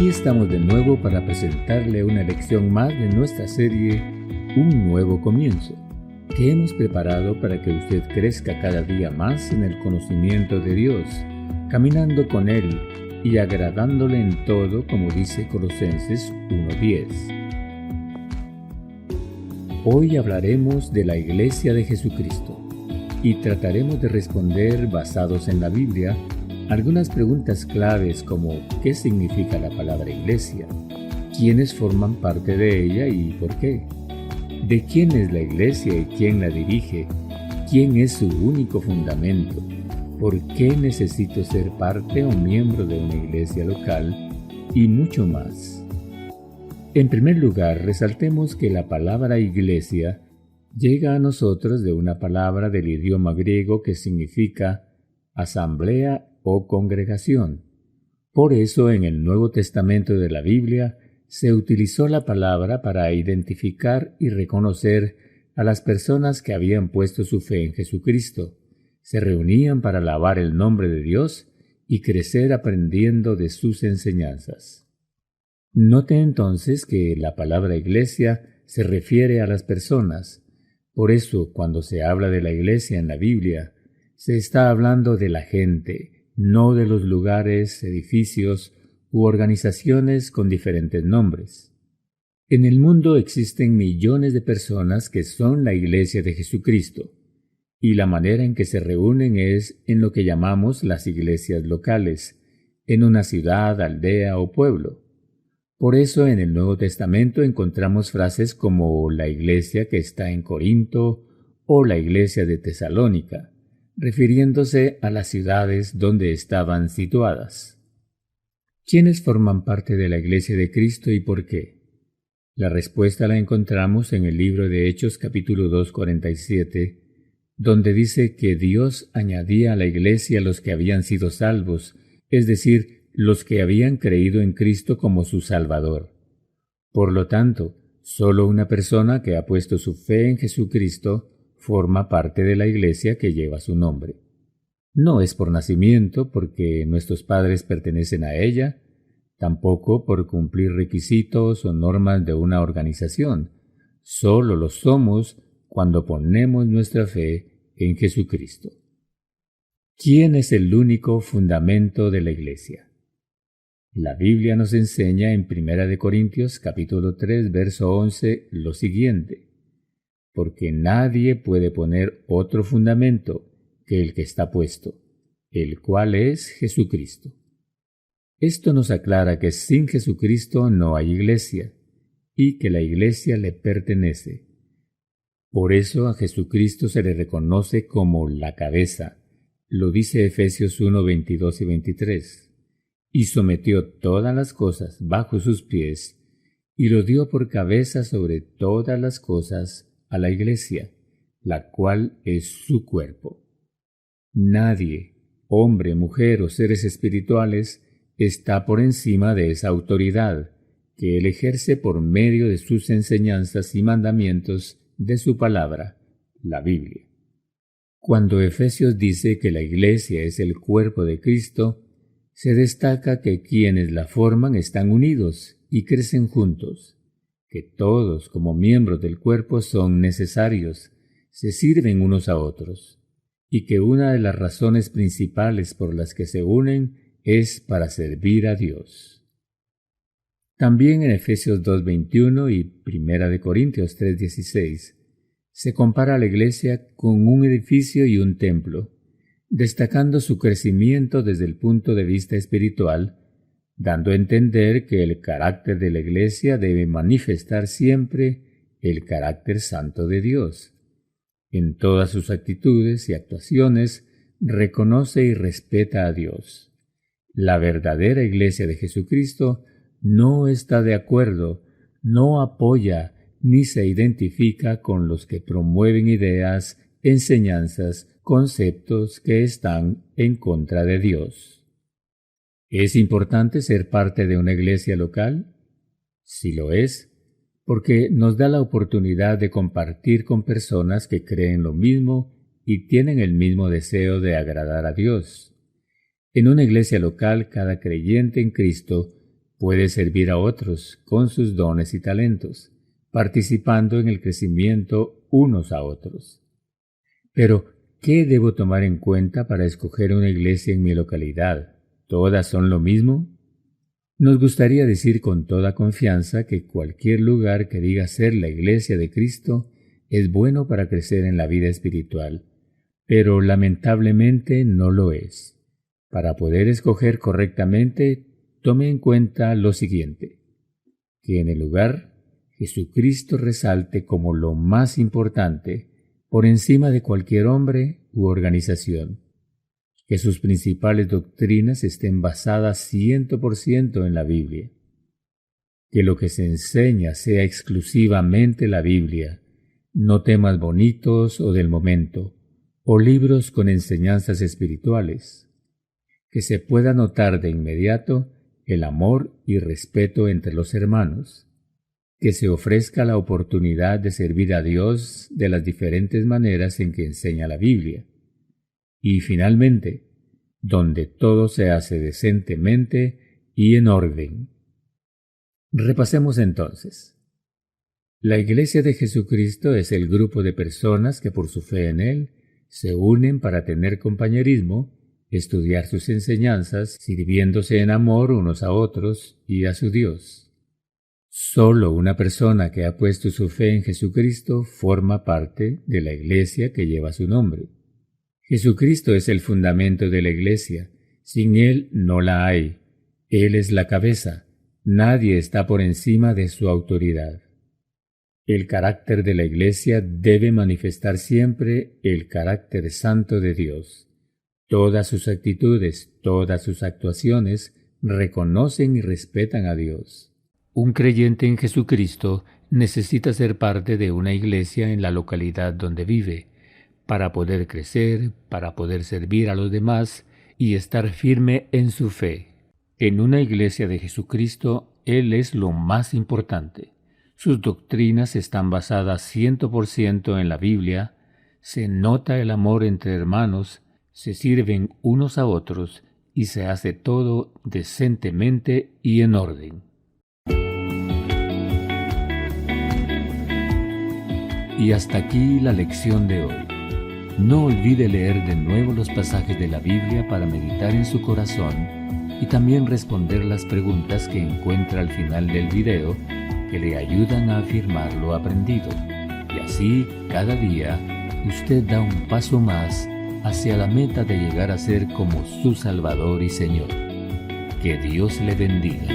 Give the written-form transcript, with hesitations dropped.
Aquí estamos de nuevo para presentarle una lección más de nuestra serie Un Nuevo Comienzo, que hemos preparado para que usted crezca cada día más en el conocimiento de Dios, caminando con Él y agradándole en todo, como dice Colosenses 1:10. Hoy hablaremos de la Iglesia de Jesucristo y trataremos de responder, basados en la Biblia, algunas preguntas claves como ¿qué significa la palabra iglesia? ¿Quiénes forman parte de ella y por qué? ¿De quién es la iglesia y quién la dirige? ¿Quién es su único fundamento? ¿Por qué necesito ser parte o miembro de una iglesia local? Y mucho más. En primer lugar, resaltemos que la palabra iglesia llega a nosotros de una palabra del idioma griego que significa asamblea o congregación. Por eso en el Nuevo Testamento de la Biblia se utilizó la palabra para identificar y reconocer a las personas que habían puesto su fe en Jesucristo. Se reunían para alabar el nombre de Dios y crecer aprendiendo de sus enseñanzas. Note entonces que la palabra iglesia se refiere a las personas. Por eso, cuando se habla de la iglesia en la Biblia, se está hablando de la gente, no de los lugares, edificios u organizaciones con diferentes nombres. En el mundo existen millones de personas que son la Iglesia de Jesucristo, y la manera en que se reúnen es en lo que llamamos las iglesias locales, en una ciudad, aldea o pueblo. Por eso en el Nuevo Testamento encontramos frases como la iglesia que está en Corinto o la iglesia de Tesalónica, refiriéndose a las ciudades donde estaban situadas. ¿Quiénes forman parte de la Iglesia de Cristo y por qué? La respuesta la encontramos en el libro de Hechos capítulo 2, 47, donde dice que Dios añadía a la Iglesia los que habían sido salvos, es decir, los que habían creído en Cristo como su Salvador. Por lo tanto, solo una persona que ha puesto su fe en Jesucristo forma parte de la iglesia que lleva su nombre. No es por nacimiento, porque nuestros padres pertenecen a ella, tampoco por cumplir requisitos o normas de una organización. Solo lo somos cuando ponemos nuestra fe en Jesucristo. ¿Quién es el único fundamento de la iglesia? La Biblia nos enseña en 1 Corintios capítulo 3, verso 11 lo siguiente: porque nadie puede poner otro fundamento que el que está puesto, el cual es Jesucristo. Esto nos aclara que sin Jesucristo no hay iglesia, y que la iglesia le pertenece. Por eso a Jesucristo se le reconoce como la cabeza, lo dice Efesios 1, 22 y 23, y sometió todas las cosas bajo sus pies, y lo dio por cabeza sobre todas las cosas a la iglesia, la cual es su cuerpo. Nadie, hombre, mujer o seres espirituales, está por encima de esa autoridad que él ejerce por medio de sus enseñanzas y mandamientos de su palabra, la Biblia. Cuando Efesios dice que la iglesia es el cuerpo de Cristo, se destaca que quienes la forman están unidos y crecen juntos, que todos como miembros del cuerpo son necesarios, se sirven unos a otros, y que una de las razones principales por las que se unen es para servir a Dios. También en Efesios 2:21 y 1 Corintios 3:16 se compara a la iglesia con un edificio y un templo, destacando su crecimiento desde el punto de vista espiritual, dando a entender que el carácter de la iglesia debe manifestar siempre el carácter santo de Dios. En todas sus actitudes y actuaciones reconoce y respeta a Dios. La verdadera iglesia de Jesucristo no está de acuerdo, no apoya ni se identifica con los que promueven ideas, enseñanzas, conceptos que están en contra de Dios. ¿Es importante ser parte de una iglesia local? Sí lo es, porque nos da la oportunidad de compartir con personas que creen lo mismo y tienen el mismo deseo de agradar a Dios. En una iglesia local, cada creyente en Cristo puede servir a otros con sus dones y talentos, participando en el crecimiento unos a otros. Pero, ¿qué debo tomar en cuenta para escoger una iglesia en mi localidad? ¿Todas son lo mismo? Nos gustaría decir con toda confianza que cualquier lugar que diga ser la iglesia de Cristo es bueno para crecer en la vida espiritual, pero lamentablemente no lo es. Para poder escoger correctamente, tome en cuenta lo siguiente: que en el lugar Jesucristo resalte como lo más importante por encima de cualquier hombre u organización, que sus principales doctrinas estén basadas 100% en la Biblia, que lo que se enseña sea exclusivamente la Biblia, no temas bonitos o del momento, o libros con enseñanzas espirituales, que se pueda notar de inmediato el amor y respeto entre los hermanos, que se ofrezca la oportunidad de servir a Dios de las diferentes maneras en que enseña la Biblia, y finalmente, donde todo se hace decentemente y en orden. Repasemos entonces. La Iglesia de Jesucristo es el grupo de personas que por su fe en Él se unen para tener compañerismo, estudiar sus enseñanzas, sirviéndose en amor unos a otros y a su Dios. Solo una persona que ha puesto su fe en Jesucristo forma parte de la Iglesia que lleva su nombre. Jesucristo es el fundamento de la Iglesia. Sin Él no la hay. Él es la cabeza. Nadie está por encima de su autoridad. El carácter de la Iglesia debe manifestar siempre el carácter santo de Dios. Todas sus actitudes, todas sus actuaciones reconocen y respetan a Dios. Un creyente en Jesucristo necesita ser parte de una iglesia en la localidad donde vive, para poder crecer, para poder servir a los demás y estar firme en su fe. En una iglesia de Jesucristo, Él es lo más importante. Sus doctrinas están basadas 100% en la Biblia, se nota el amor entre hermanos, se sirven unos a otros y se hace todo decentemente y en orden. Y hasta aquí la lección de hoy. No olvide leer de nuevo los pasajes de la Biblia para meditar en su corazón y también responder las preguntas que encuentra al final del video que le ayudan a afirmar lo aprendido. Y así, cada día, usted da un paso más hacia la meta de llegar a ser como su Salvador y Señor. Que Dios le bendiga.